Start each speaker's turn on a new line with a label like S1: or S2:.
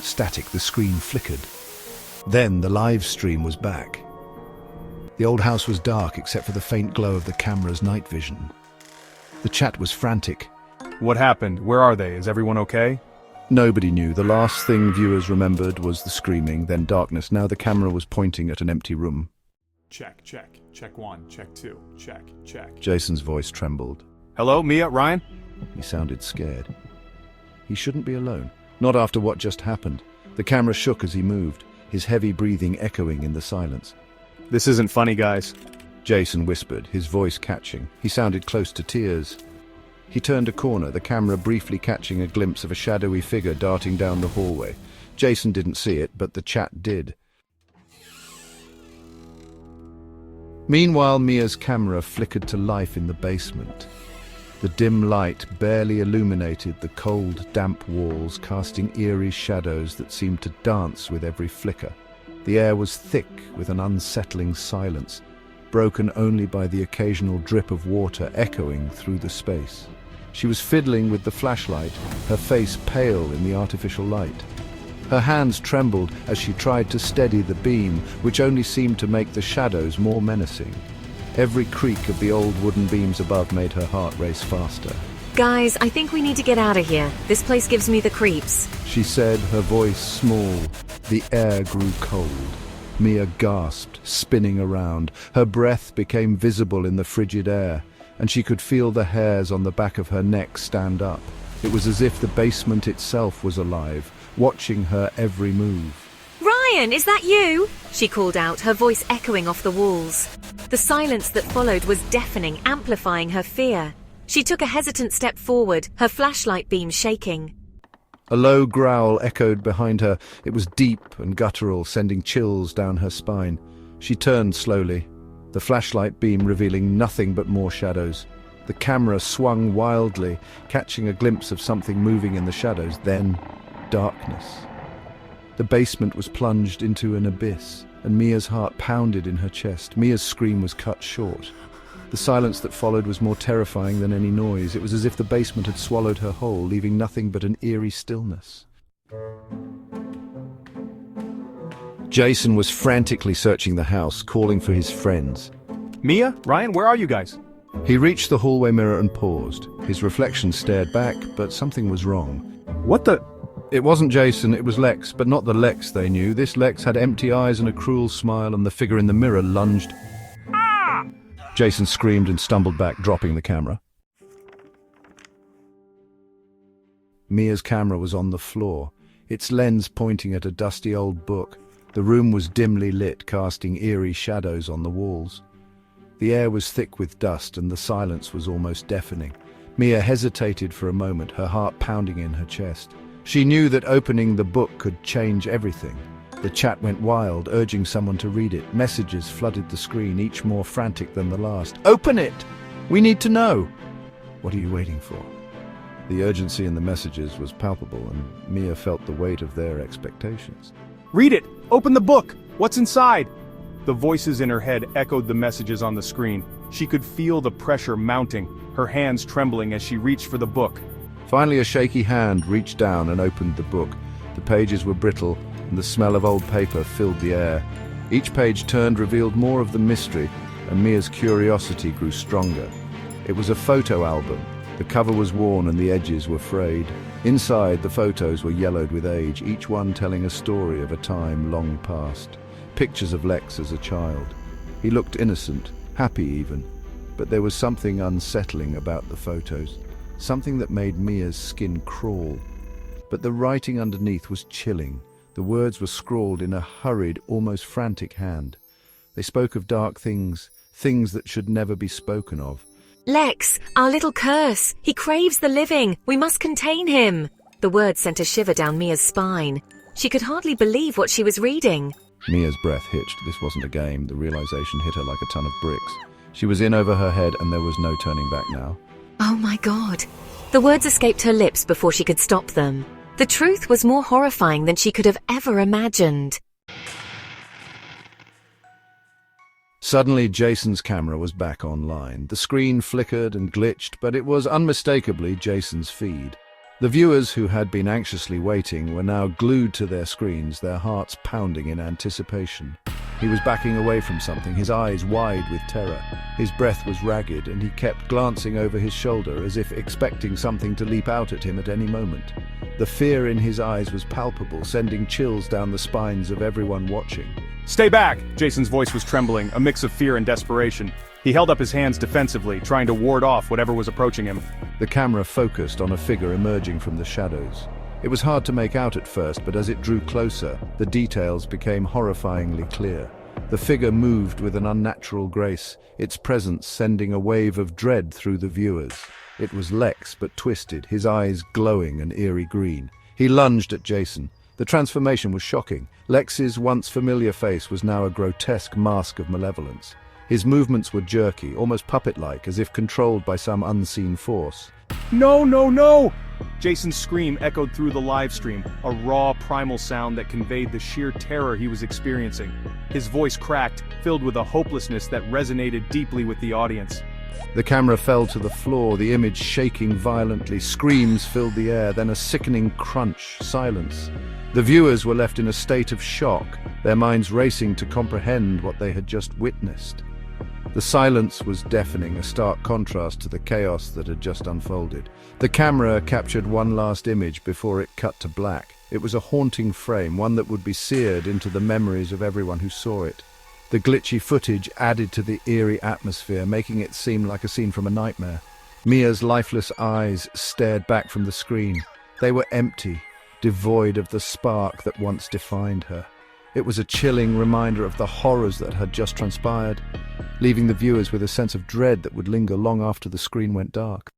S1: Static, the screen flickered. Then the live stream was back. The old house was dark except for the faint glow of the camera's night vision. The chat was frantic.
S2: What happened? Where are they? Is everyone okay?
S1: Nobody knew. The last thing viewers remembered was the screaming, then darkness. Now the camera was pointing at an empty room.
S2: Check, check. Check 1, check 2, check, check.
S1: Jason's voice trembled.
S2: Hello, Mia, Ryan?
S1: He sounded scared. He shouldn't be alone. Not after what just happened. The camera shook as he moved, his heavy breathing echoing in the silence.
S2: This isn't funny, guys.
S1: Jason whispered, his voice catching. He sounded close to tears. He turned a corner, the camera briefly catching a glimpse of a shadowy figure darting down the hallway. Jason didn't see it, but the chat did. Meanwhile, Mia's camera flickered to life in the basement. The dim light barely illuminated the cold, damp walls, casting eerie shadows that seemed to dance with every flicker. The air was thick with an unsettling silence, broken only by the occasional drip of water echoing through the space. She was fiddling with the flashlight, her face pale in the artificial light. Her hands trembled as she tried to steady the beam, which only seemed to make the shadows more menacing. Every creak of the old wooden beams above made her heart race faster.
S3: Guys, I think we need to get out of here. This place gives me the creeps.
S1: She said, her voice small. The air grew cold. Mia gasped, spinning around. Her breath became visible in the frigid air, and she could feel the hairs on the back of her neck stand up. It was as if the basement itself was alive, watching her every move.
S3: Ryan, is that you? She called out, her voice echoing off the walls. The silence that followed was deafening, amplifying her fear. She took a hesitant step forward, her flashlight beam shaking.
S1: A low growl echoed behind her. It was deep and guttural, sending chills down her spine. She turned slowly, the flashlight beam revealing nothing but more shadows. The camera swung wildly, catching a glimpse of something moving in the shadows, then darkness. The basement was plunged into an abyss, and Mia's heart pounded in her chest. Mia's scream was cut short. The silence that followed was more terrifying than any noise. It was as if the basement had swallowed her whole, leaving nothing but an eerie stillness. Jason was frantically searching the house, calling for his friends.
S2: Mia, Ryan, where are you guys?
S1: He reached the hallway mirror and paused. His reflection stared back, but something was wrong.
S2: What the...
S1: It wasn't Jason, it was Lex, but not the Lex they knew. This Lex had empty eyes and a cruel smile, and the figure in the mirror lunged. Jason screamed and stumbled back, dropping the camera. Mia's camera was on the floor, its lens pointing at a dusty old book. The room was dimly lit, casting eerie shadows on the walls. The air was thick with dust, and the silence was almost deafening. Mia hesitated for a moment, her heart pounding in her chest. She knew that opening the book could change everything. The chat went wild, urging someone to read it. Messages flooded the screen, each more frantic than the last. "Open it! We need to know!" "What are you waiting for?" The urgency in the messages was palpable, and Mia felt the weight of their expectations.
S2: Read it! Open the book! What's inside? The voices in her head echoed the messages on the screen. She could feel the pressure mounting, her hands trembling as she reached for the book.
S1: Finally, a shaky hand reached down and opened the book. The pages were brittle, and the smell of old paper filled the air. Each page turned revealed more of the mystery, and Mia's curiosity grew stronger. It was a photo album. The cover was worn and the edges were frayed. Inside, the photos were yellowed with age, each one telling a story of a time long past. Pictures of Lex as a child. He looked innocent, happy even, but there was something unsettling about the photos, something that made Mia's skin crawl. But the writing underneath was chilling. The words were scrawled in a hurried, almost frantic hand. They spoke of dark things, things that should never be spoken of.
S3: Lex, our little curse. He craves the living. We must contain him. The words sent a shiver down Mia's spine. She could hardly believe what she was reading.
S1: Mia's breath hitched. This wasn't a game. The realization hit her like a ton of bricks. She was in over her head, and there was no turning back now.
S3: Oh my God. The words escaped her lips before she could stop them. The truth was more horrifying than she could have ever imagined.
S1: Suddenly, Jason's camera was back online. The screen flickered and glitched, but it was unmistakably Jason's feed. The viewers who had been anxiously waiting were now glued to their screens, their hearts pounding in anticipation. He was backing away from something, his eyes wide with terror. His breath was ragged, and he kept glancing over his shoulder as if expecting something to leap out at him at any moment. The fear in his eyes was palpable, sending chills down the spines of everyone watching.
S2: Stay back! Jason's voice was trembling, a mix of fear and desperation. He held up his hands defensively, trying to ward off whatever was approaching him.
S1: The camera focused on a figure emerging from the shadows. It was hard to make out at first, but as it drew closer, the details became horrifyingly clear. The figure moved with an unnatural grace, its presence sending a wave of dread through the viewers. It was Lex, but twisted, his eyes glowing an eerie green. He lunged at Jason. The transformation was shocking. Lex's once familiar face was now a grotesque mask of malevolence. His movements were jerky, almost puppet-like, as if controlled by some unseen force.
S2: No, no, no! Jason's scream echoed through the live stream, a raw, primal sound that conveyed the sheer terror he was experiencing. His voice cracked, filled with a hopelessness that resonated deeply with the audience.
S1: The camera fell to the floor, the image shaking violently. Screams filled the air, then a sickening crunch, silence. The viewers were left in a state of shock, their minds racing to comprehend what they had just witnessed. The silence was deafening, a stark contrast to the chaos that had just unfolded. The camera captured one last image before it cut to black. It was a haunting frame, one that would be seared into the memories of everyone who saw it. The glitchy footage added to the eerie atmosphere, making it seem like a scene from a nightmare. Mia's lifeless eyes stared back from the screen. They were empty, devoid of the spark that once defined her. It was a chilling reminder of the horrors that had just transpired, leaving the viewers with a sense of dread that would linger long after the screen went dark.